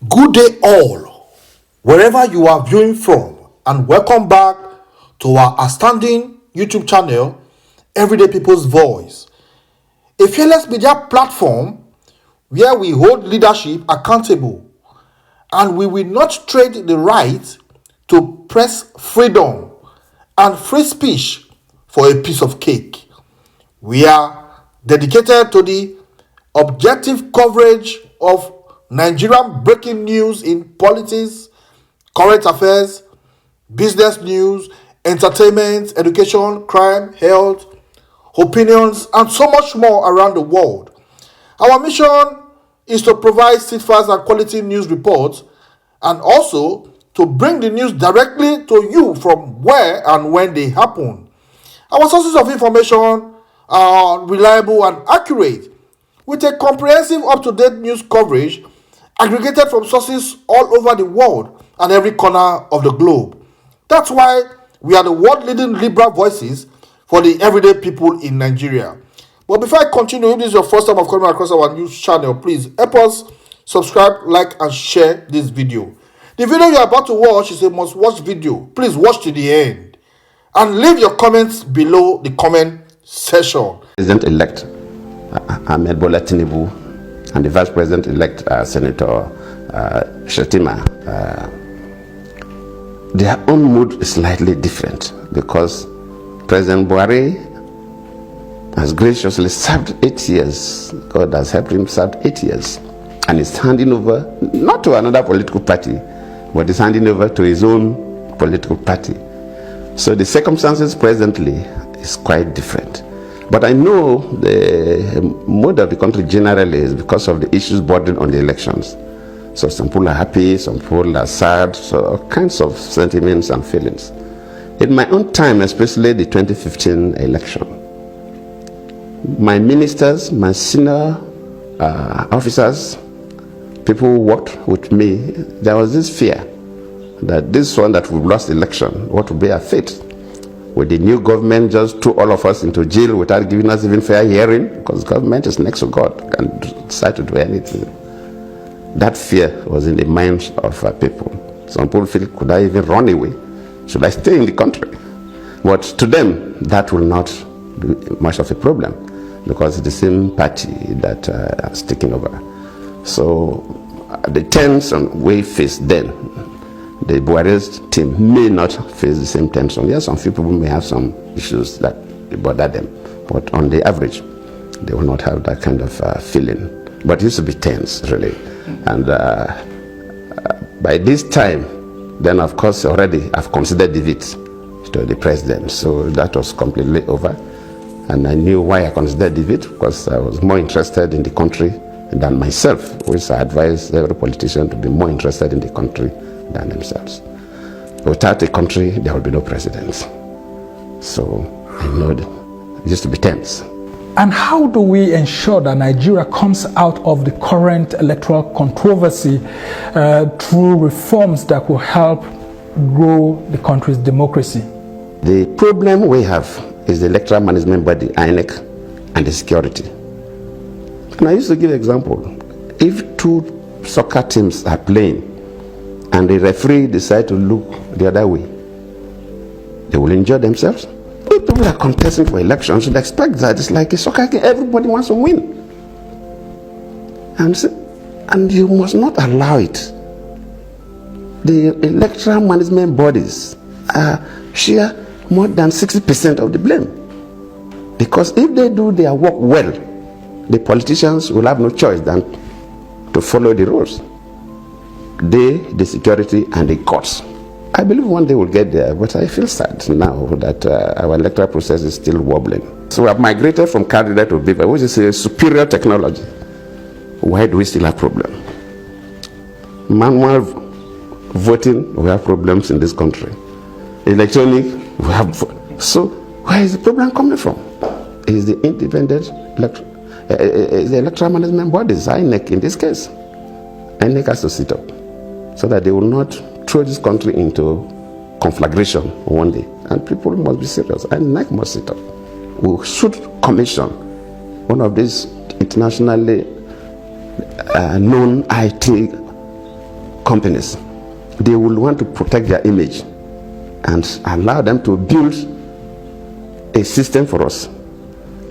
Good day all, wherever you are viewing from, and welcome back to our outstanding YouTube channel, Everyday People's Voice, a fearless media platform where we hold leadership accountable and we will not trade the right to press freedom and free speech for a piece of cake. We are dedicated to the objective coverage of Nigerian breaking news in politics, current affairs, business news, entertainment, education, crime, health, opinions, and so much more around the world. Our mission is to provide steadfast and quality news reports and also to bring the news directly to you from where and when they happen. Our sources of information are reliable and accurate, with a comprehensive up-to-date news coverage aggregated from sources all over the world and every corner of the globe. That's why we are the world-leading liberal voices for the everyday people in Nigeria. But before I continue, if this is your first time of coming across our news channel, please help us subscribe, like, and share this video. The video you are about to watch is a must-watch video. Please watch to the end and leave your comments below the comment section. President-elect Ahmed Bola Tinubu and the Vice President-elect Senator Shetima, their own mood is slightly different because President Buhari has graciously served 8 years. God has helped him serve 8 years, and is handing over not to another political party, but is handing over to his own political party. So the circumstances presently is quite different. But I know the mood of the country generally is because of the issues bordering on the elections. So some people are happy, some people are sad, so all kinds of sentiments and feelings. In my own time, especially the 2015 election, my ministers, my senior officers, people who worked with me, there was this fear that this one that we've lost the election, what will be our fate? Will the new government just throw all of us into jail without giving us even fair hearing? Because government is next to God, can decide to do anything. That fear was in the minds of people. Some people feel, could I even run away? Should I stay in the country? But to them, that will not be much of a problem because it's the same party that is taking over. So the tension we faced then, the Buhari's team may not face the same tension. Yes, some people may have some issues that bother them, but on the average, they will not have that kind of feeling. But it used to be tense, really. And by this time, then of course already I've considered defeat to the president. So that was completely over. And I knew why I considered defeat, because I was more interested in the country than myself, which I advise every politician to be more interested in the country than themselves. Without a country, there will be no presidents. So I know that it used to be tense. And how do we ensure that Nigeria comes out of the current electoral controversy through reforms that will help grow the country's democracy? The problem we have is the electoral management body, INEC, and the security. And I used to give an example. If two soccer teams are playing and the referee decide to look the other way, they will enjoy themselves. If people are contesting for elections, should expect that it's like a soccer game. Everybody wants to win. And you must not allow it. The electoral management bodies share more than 60% of the blame. Because if they do their work well, the politicians will have no choice than to follow the rules. They, the security, and the courts. I believe one day we'll get there, but I feel sad now that our electoral process is still wobbling. So we have migrated from card reader to paper, which is a superior technology. Why do we still have problems? Manual voting, we have problems in this country. Electronic, we have. So where is the problem coming from? Is the independent the electoral management bodies, INEC in this case. INEC has to sit up so that they will not throw this country into conflagration one day. And people must be serious. INEC must sit up. We should commission one of these internationally known IT companies, they will want to protect their image and allow them to build a system for us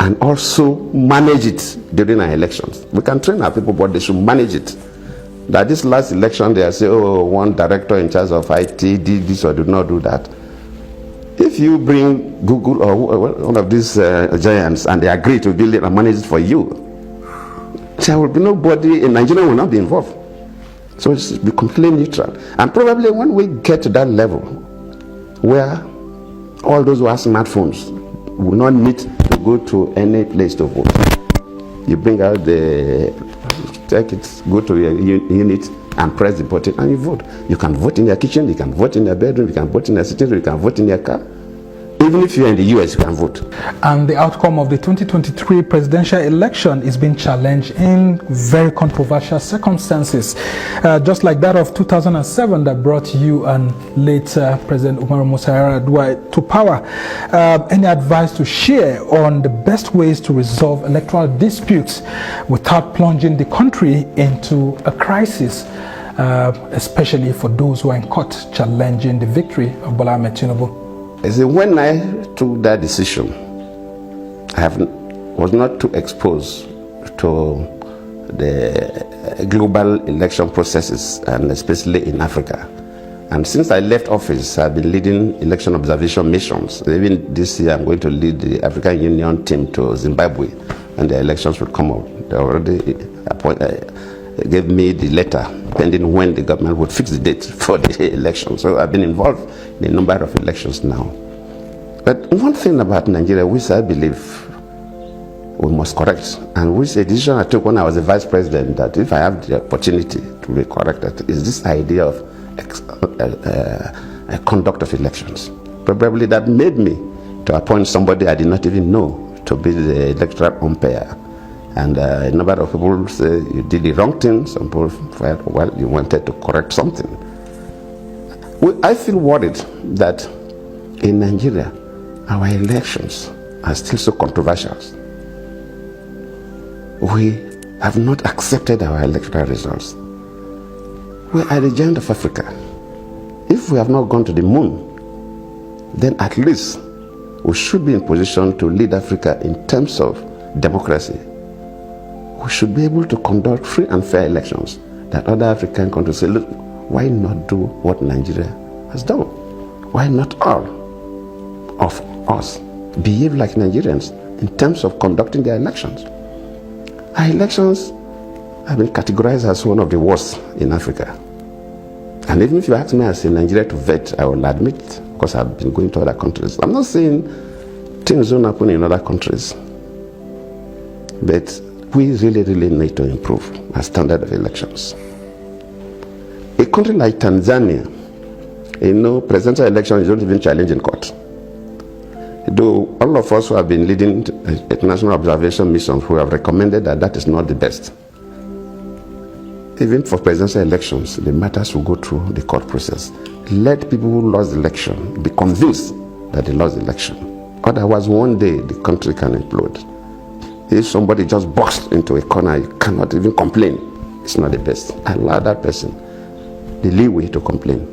and also manage it during our elections. We can train our people, but they should manage it. That this last election, they say, oh, one director in charge of IT did this or did not do that. If you bring Google or one of these giants and they agree to build it and manage it for you, there will be nobody in Nigeria will not be involved. So it should be completely neutral. And probably when we get to that level where all those who have smartphones will not need to go to any place to vote. You bring out the, take it, go to your unit and press the button and you vote. You can vote in your kitchen, you can vote in your bedroom, you can vote in your sitting room, you can vote in your car. Even if you're in the US, you can vote. And the outcome of the 2023 presidential election is being challenged in very controversial circumstances, just like that of 2007 that brought you and later President Umaru Musa Yar'Adua to power. Any advice to share on the best ways to resolve electoral disputes without plunging the country into a crisis, especially for those who are in court challenging the victory of Bola Ahmed Tinubu? I say, when I took that decision, was not too exposed to the global election processes, and especially in Africa. And since I left office, I've been leading election observation missions. Even this year, I'm going to lead the African Union team to Zimbabwe, and the elections will come up. They already gave me the letter, pending when the government would fix the date for the election. So I've been involved in a number of elections now. But one thing about Nigeria, which I believe we must correct, and which a decision I took when I was the vice president, that if I have the opportunity to be corrected, is this idea of a conduct of elections. Probably that made me to appoint somebody I did not even know to be the electoral umpire. And a number of people say you did the wrong thing. Some people felt, well, you wanted to correct something. I feel worried that in Nigeria, our elections are still so controversial. We have not accepted our electoral results. We are the giant of Africa. If we have not gone to the moon, then at least we should be in position to lead Africa in terms of democracy. We should be able to conduct free and fair elections that other African countries say, look, why not do what Nigeria has done? Why not all of us behave like Nigerians in terms of conducting their elections? Our elections have been categorized as one of the worst in Africa. And even if you ask me as a Nigerian to vet, I will admit, because I've been going to other countries. I'm not saying things don't happen in other countries, but we really need to improve our standard of elections. A country like Tanzania, presidential elections don't even challenge in court. Though all of us who have been leading international observation missions who have recommended that is not the best. Even for presidential elections, the matters will go through the court process. Let people who lost the election be convinced that they lost the election. Otherwise, one day the country can implode. If somebody just boxed into a corner, you cannot even complain. It's not the best. Allow that person the leeway to complain.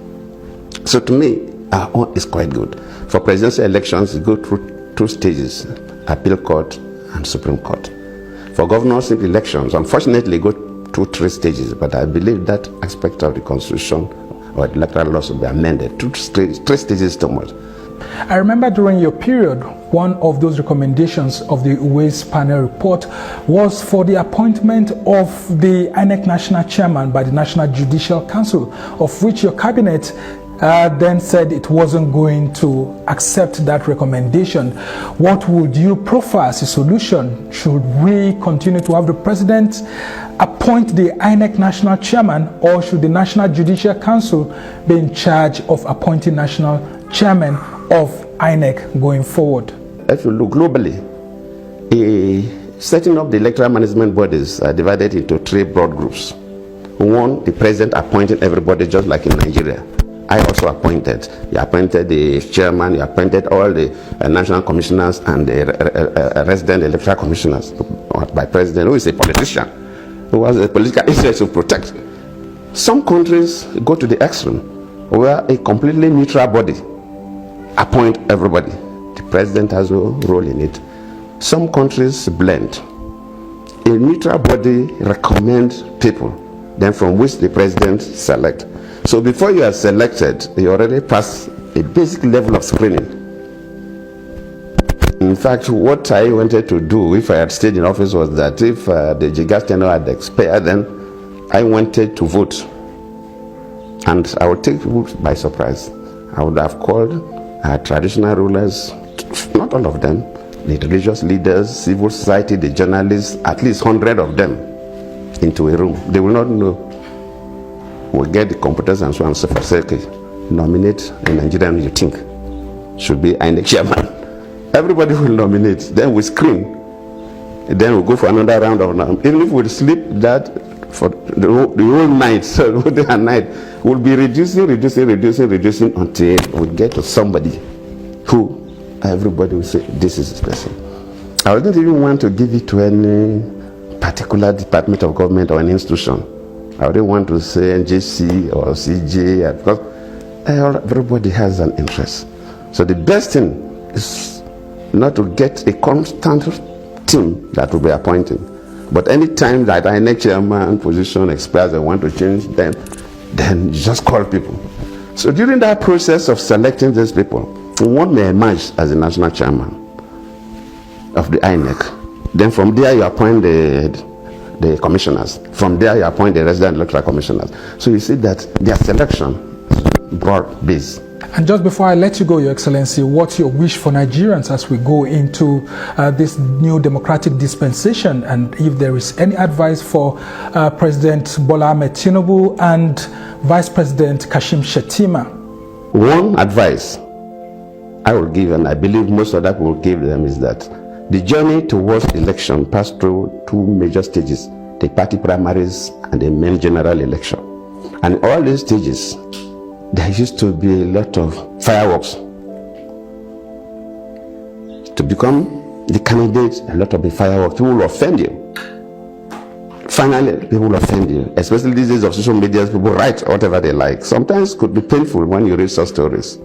So to me, our own is quite good. For presidential elections, you go through two stages, appeal court and Supreme Court. For governorship elections, unfortunately, go through three stages, but I believe that aspect of the constitution or the electoral laws will be amended. Three stages too much. I remember during your period, one of those recommendations of the Uwais panel report was for the appointment of the INEC National Chairman by the National Judicial Council, of which your cabinet then said it wasn't going to accept that recommendation. What would you prefer as a solution? Should we continue to have the president appoint the INEC National Chairman, or should the National Judicial Council be in charge of appointing National Chairman of INEC going forward? If you look globally, setting up the electoral management bodies are divided into three broad groups. One, the president appointing everybody just like in Nigeria. I also appointed. You appointed the chairman, you appointed all the national commissioners and the resident electoral commissioners by president, who is a politician, who has a political interest to protect. Some countries go to the extreme where a completely neutral body appoint everybody. The president has no role in it. Some countries blend. A neutral body recommends people, then from which the president select. So before you are selected, you already pass a basic level of screening. In fact, what I wanted to do if I had stayed in office was that if the Jigas tenure had expired, then I wanted to vote. And I would take people by surprise. I would have called traditional rulers, not all of them, the religious leaders, civil society, the journalists, at least 100 of them into a room. They will not know. We'll get the computers and so on and so forth. Say, okay, nominate a Nigerian you think should be INEC chairman. Everybody will nominate. Then we screen. Then we'll go for another round of nomination. Even if we sleep that for the whole night, so the whole night, we'll be reducing until we get to somebody who everybody will say, this is this person. I wouldn't even want to give it to any particular department of government or an institution. I wouldn't want to say NJC or CJ, because everybody has an interest. So the best thing is not to get a constant team that will be appointing. But any time that INEC chairman position expires and want to change them, then you just call people. So during that process of selecting these people, one may emerge as the national chairman of the INEC. Then from there you appoint the commissioners. From there you appoint the resident electoral commissioners. So you see that their selection is broad-based. And just before I let you go, Your Excellency, what's your wish for Nigerians as we go into this new democratic dispensation? And if there is any advice for President Bola Ahmed Tinubu and Vice President Kashim Shettima? One advice I will give, and I believe most of that will give them, is that the journey towards election passed through two major stages: the party primaries and the main general election. And all these stages, there used to be a lot of fireworks. To become the candidate, a lot of the fireworks, people will offend you. Finally, people will offend you, especially these days of social media. People write whatever they like. Sometimes it could be painful when you read such stories.